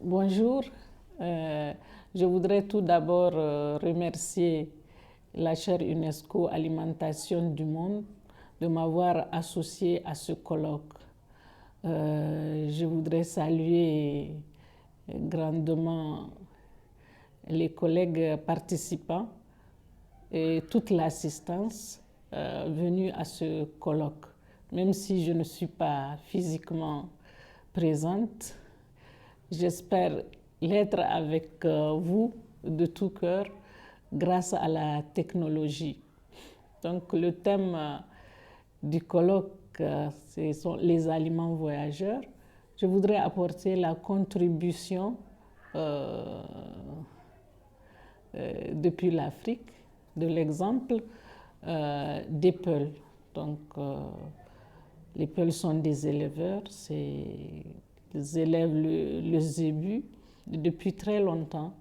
Bonjour. Je voudrais tout d'abord remercier la chaire UNESCO Alimentation du Monde de m'avoir associé à ce colloque. Je voudrais saluer grandement les collègues participants et toute l'assistance venue à ce colloque. Même si je ne suis pas physiquement présente, j'espère l'être avec vous de tout cœur grâce à la technologie. Donc le thème du colloque, ce sont les aliments voyageurs. Je voudrais apporter la contribution depuis l'Afrique de l'exemple des Peuls. Donc les Peuls sont des éleveurs, ils élèvent le zébu depuis très longtemps.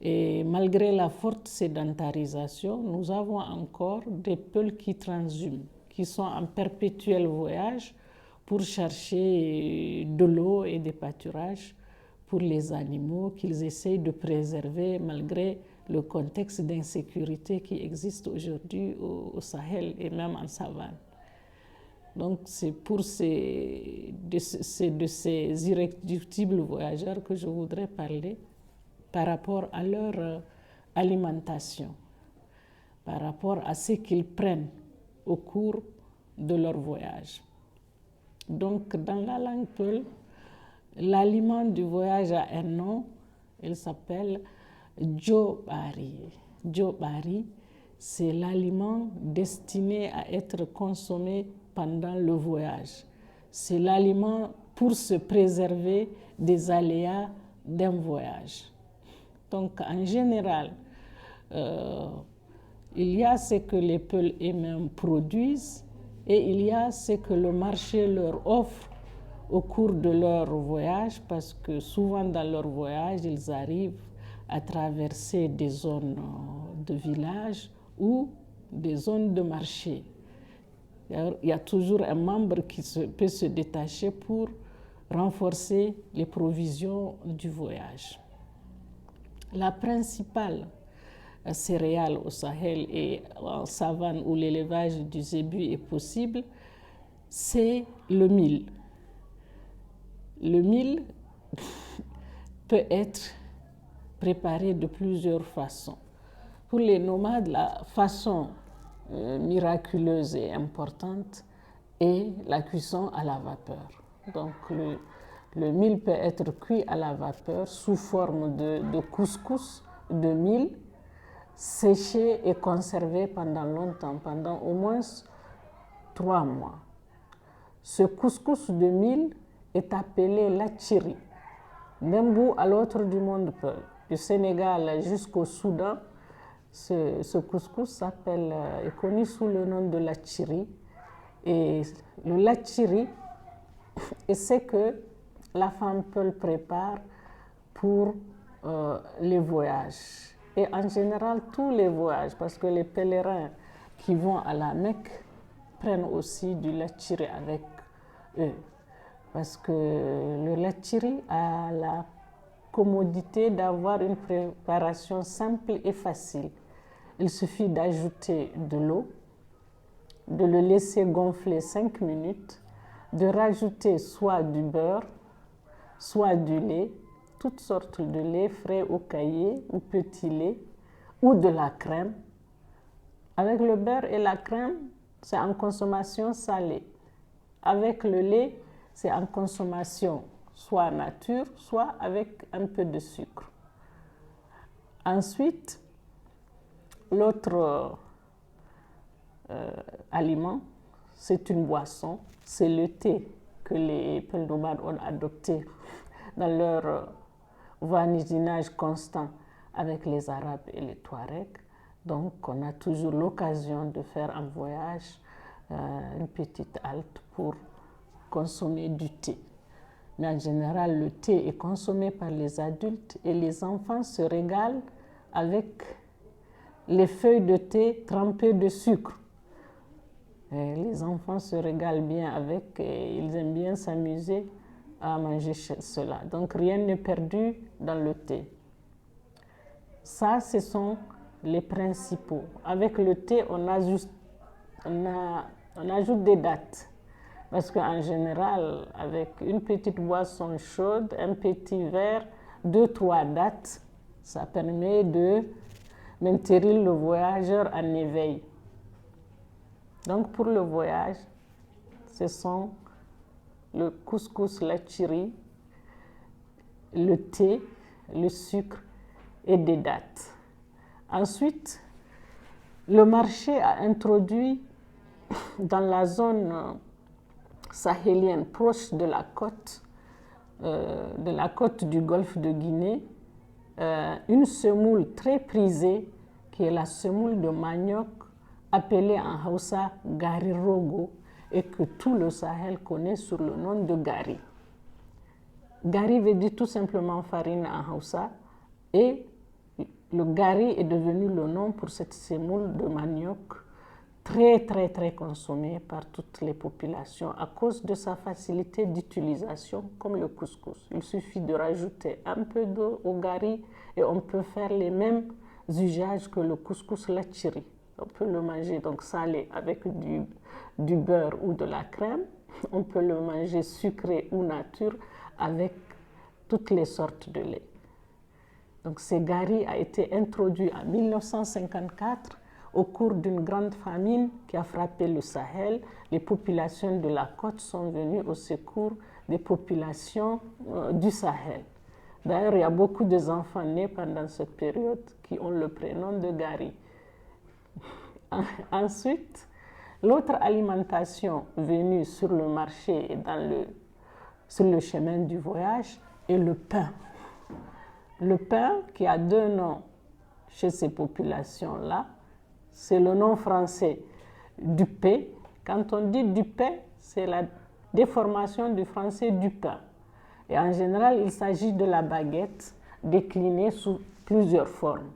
Et malgré la forte sédentarisation, nous avons encore des Peuls qui transhument, qui sont en perpétuel voyage pour chercher de l'eau et des pâturages pour les animaux qu'ils essayent de préserver malgré le contexte d'insécurité qui existe aujourd'hui au Sahel et même en savane. Donc c'est de ces irréductibles voyageurs que je voudrais parler par rapport à leur alimentation, par rapport à ce qu'ils prennent au cours de leur voyage. Donc dans la langue Peul, l'aliment du voyage a un nom, il s'appelle Djobari. Djobari, c'est l'aliment destiné à être consommé pendant le voyage. C'est l'aliment pour se préserver des aléas d'un voyage. Donc en général, il y a ce que les Peuls eux-mêmes produisent et il y a ce que le marché leur offre au cours de leur voyage, parce que souvent dans leur voyage, ils arrivent à traverser des zones de village ou des zones de marché. Il y a toujours un membre qui peut se détacher pour renforcer les provisions du voyage. La principale céréale au Sahel et en savane où l'élevage du zébu est possible, c'est le mil. Le mil peut être préparé de plusieurs façons. Pour les nomades, la façon miraculeuse et importante est la cuisson à la vapeur. Donc le mil peut être cuit à la vapeur sous forme de couscous de mil, séché et conservé pendant longtemps, pendant au moins 3 mois. Ce couscous de mil est appelé lachiri. D'un bout à l'autre du monde, du Sénégal jusqu'au Soudan, ce couscous est connu sous le nom de lachiri. Et le lachiri est ce que la femme Peul prépare pour les voyages. Et en général, tous les voyages, parce que les pèlerins qui vont à la Mecque prennent aussi du lachiri avec eux. Parce que le lachiri a la commodité d'avoir une préparation simple et facile. Il suffit d'ajouter de l'eau, de le laisser gonfler 5 minutes, de rajouter soit du beurre, soit du lait, toutes sortes de lait frais ou caillé ou petit lait, ou de la crème. Avec le beurre et la crème, c'est en consommation salée. Avec le lait, c'est en consommation soit nature, soit avec un peu de sucre. Ensuite, l'autre aliment, c'est une boisson, c'est le thé que les Peuls nomades ont adopté dans leur voisinage constant avec les Arabes et les Touaregs. Donc, on a toujours l'occasion de faire un voyage, une petite halte pour consommer du thé. Mais en général, le thé est consommé par les adultes et les enfants se régalent avec les feuilles de thé trempées de sucre. Et les enfants se régalent bien avec et ils aiment bien s'amuser à manger cela. Donc rien n'est perdu dans le thé. Ça, ce sont les principaux. Avec le thé, on ajoute des dattes. Parce qu'en général, avec une petite boisson chaude, un petit verre, 2-3 dattes, ça permet de maintenir le voyageur en éveil. Donc pour le voyage, ce sont le couscous lachiri, le thé, le sucre et des dattes. Ensuite, le marché a introduit dans la zone sahélienne proche de la côte du golfe de Guinée, une semoule très prisée qui est la semoule de manioc appelée en Hausa gari rogo et que tout le Sahel connaît sous le nom de gari. Gari veut dire tout simplement farine en Hausa et le gari est devenu le nom pour cette semoule de manioc très consommée par toutes les populations à cause de sa facilité d'utilisation comme le couscous. Il suffit de rajouter un peu d'eau au gari et on peut faire les mêmes usages que le couscous lachiri. On peut le manger donc salé avec du beurre ou de la crème. On peut le manger sucré ou nature avec toutes les sortes de lait. Donc ce gari a été introduit en 1954 au cours d'une grande famine qui a frappé le Sahel. Les populations de la côte sont venues au secours des populations du Sahel. D'ailleurs, il y a beaucoup d'enfants nés pendant cette période qui ont le prénom de gari. Ensuite, l'autre alimentation venue sur le marché et sur le chemin du voyage est le pain. Le pain qui a deux noms chez ces populations-là, c'est le nom français du pain. Quand on dit du pain, c'est la déformation du français du pain. Et en général, il s'agit de la baguette déclinée sous plusieurs formes.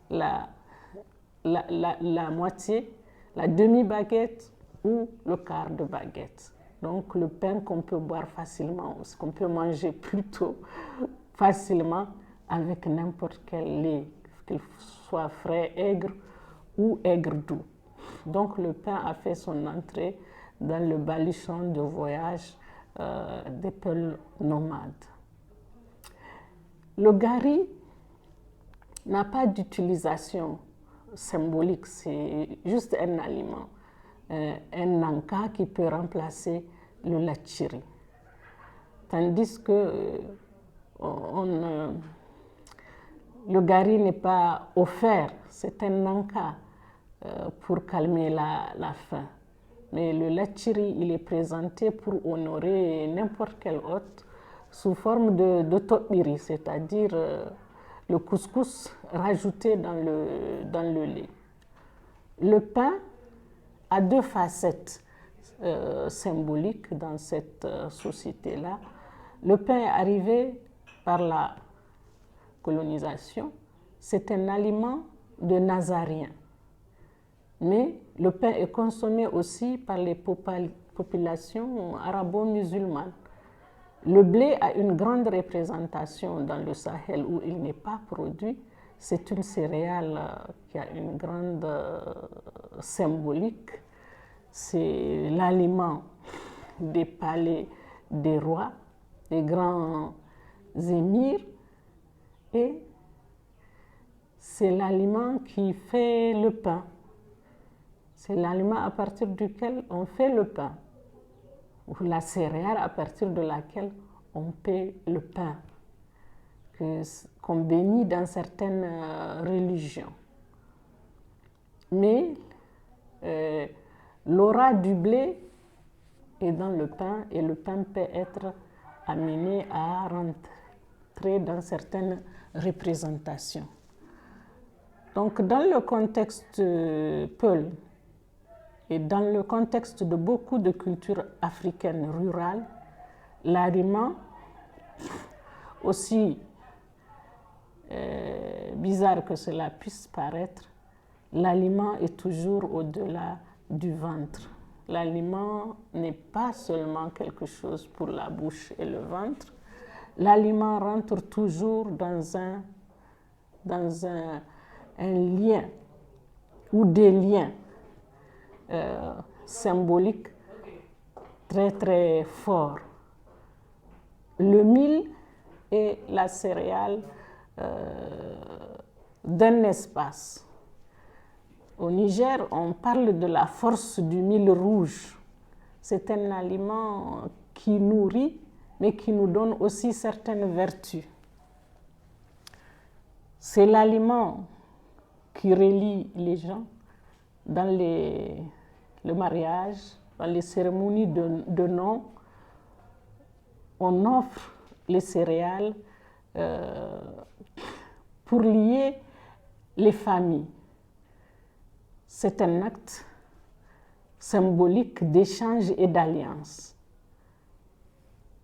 La moitié, la demi-baguette ou le quart de baguette. Donc le pain qu'on peut boire facilement, qu'on peut manger plutôt facilement avec n'importe quel lait, qu'il soit frais, aigre ou aigre doux. Donc le pain a fait son entrée dans le baluchon de voyage des peuples nomades. Le gari n'a pas d'utilisation symbolique, c'est juste un aliment, un nanka qui peut remplacer le lachiri. Tandis que le gari n'est pas offert, c'est un nanka pour calmer la faim. Mais le lachiri, il est présenté pour honorer n'importe quel hôte sous forme de tobiri, c'est-à-dire le couscous rajouté dans le lait. Le pain a deux facettes symboliques dans cette société-là. Le pain est arrivé par la colonisation. C'est un aliment de Nazariens. Mais le pain est consommé aussi par les populations arabo-musulmanes. Le blé a une grande représentation dans le Sahel où il n'est pas produit. C'est une céréale qui a une grande symbolique. C'est l'aliment des palais des rois, des grands émirs. Et c'est l'aliment qui fait le pain. C'est l'aliment à partir duquel on fait le pain, ou la céréale à partir de laquelle on fait le pain, qu'on bénit dans certaines religions. Mais l'aura du blé est dans le pain et le pain peut être amené à rentrer dans certaines représentations. Donc dans le contexte peul, et dans le contexte de beaucoup de cultures africaines rurales, l'aliment, aussi bizarre que cela puisse paraître, l'aliment est toujours au-delà du ventre. l'aliment n'est pas seulement quelque chose pour la bouche et le ventre. L'aliment rentre toujours dans un lien ou des liens symboliques très très forts. Le mil est la céréale d'un espace. Au Niger, on parle de la force du mil rouge. C'est un aliment qui nourrit, mais qui nous donne aussi certaines vertus. C'est l'aliment qui relie les gens dans le mariage, dans les cérémonies de nom. On offre les céréales pour lier les familles. C'est un acte symbolique d'échange et d'alliance.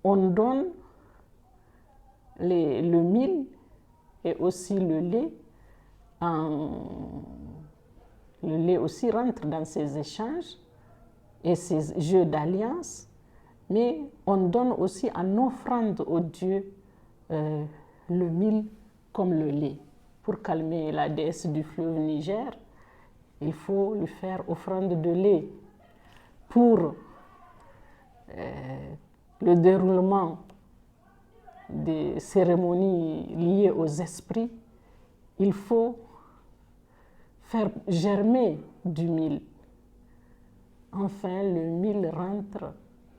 On donne le mil et aussi le lait. Le lait aussi rentre dans ces échanges et ces jeux d'alliance, mais on donne aussi en offrande au Dieu le mil comme le lait. Pour calmer la déesse du fleuve Niger, il faut lui faire offrande de lait. Pour le déroulement des cérémonies liées aux esprits, il faut faire germer du mil. Enfin, le mil rentre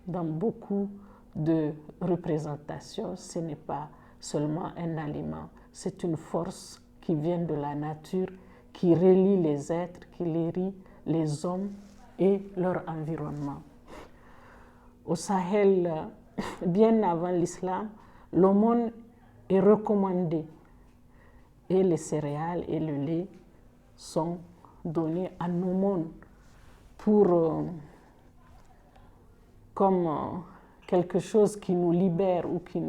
dans beaucoup de représentations. Ce n'est pas seulement un aliment, c'est une force qui vient de la nature, qui relie les êtres, qui relie les hommes et leur environnement. Au Sahel, bien avant l'islam, l'aumône est recommandée et les céréales et le lait sont donnés en aumône comme quelque chose qui nous libère ou qui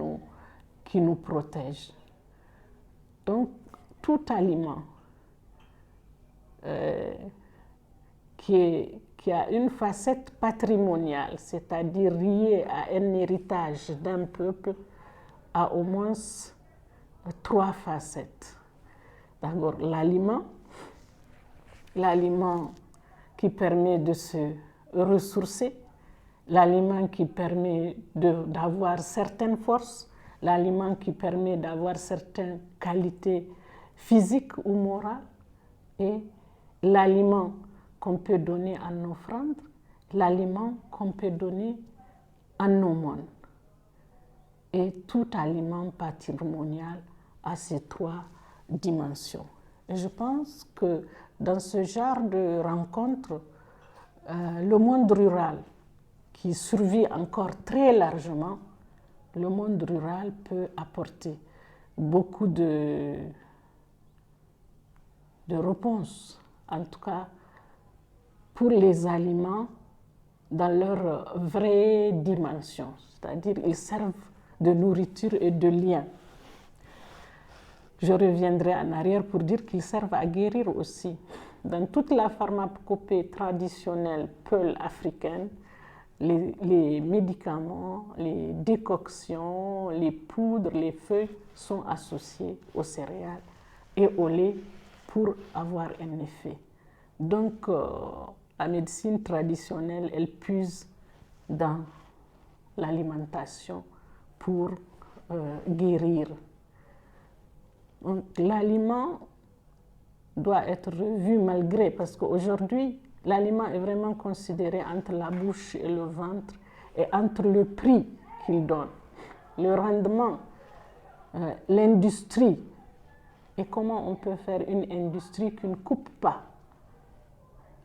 nous protège. Donc, tout aliment qui a une facette patrimoniale, c'est-à-dire liée à un héritage d'un peuple, a au moins 3 facettes. D'abord, l'aliment qui permet de se ressourcer, l'aliment qui permet d'avoir certaines forces, l'aliment qui permet d'avoir certaines qualités physiques ou morales, et l'aliment qu'on peut donner en offrande, l'aliment qu'on peut donner en aumône. Et tout aliment patrimonial a ces 3 dimensions. Et je pense que dans ce genre de rencontres, le monde rural, qui survit encore très largement, le monde rural peut apporter beaucoup de réponses, en tout cas pour les aliments dans leur vraie dimension, c'est-à-dire ils servent de nourriture et de lien. Je reviendrai en arrière pour dire qu'ils servent à guérir aussi. Dans toute la pharmacopée traditionnelle peul africaine, les médicaments, les décoctions, les poudres, les feuilles sont associés aux céréales et au lait pour avoir un effet. Donc, la médecine traditionnelle, elle puise dans l'alimentation pour guérir. Donc, l'aliment doit être revu malgré, parce qu'aujourd'hui, l'aliment est vraiment considéré entre la bouche et le ventre et entre le prix qu'il donne, le rendement, l'industrie. Et comment on peut faire une industrie qui ne coupe pas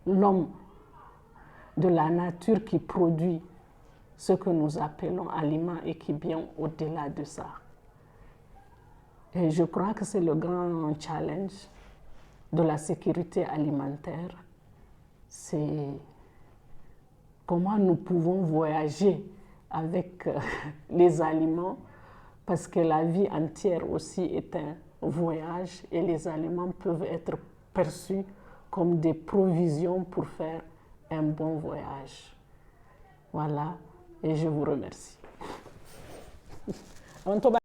l'homme de la nature qui produit ce que nous appelons aliment et qui vient au-delà de ça. Et je crois que c'est le grand challenge de la sécurité alimentaire. C'est comment nous pouvons voyager avec les aliments, parce que la vie entière aussi est un voyage et les aliments peuvent être perçus comme des provisions pour faire un bon voyage. Voilà, et je vous remercie.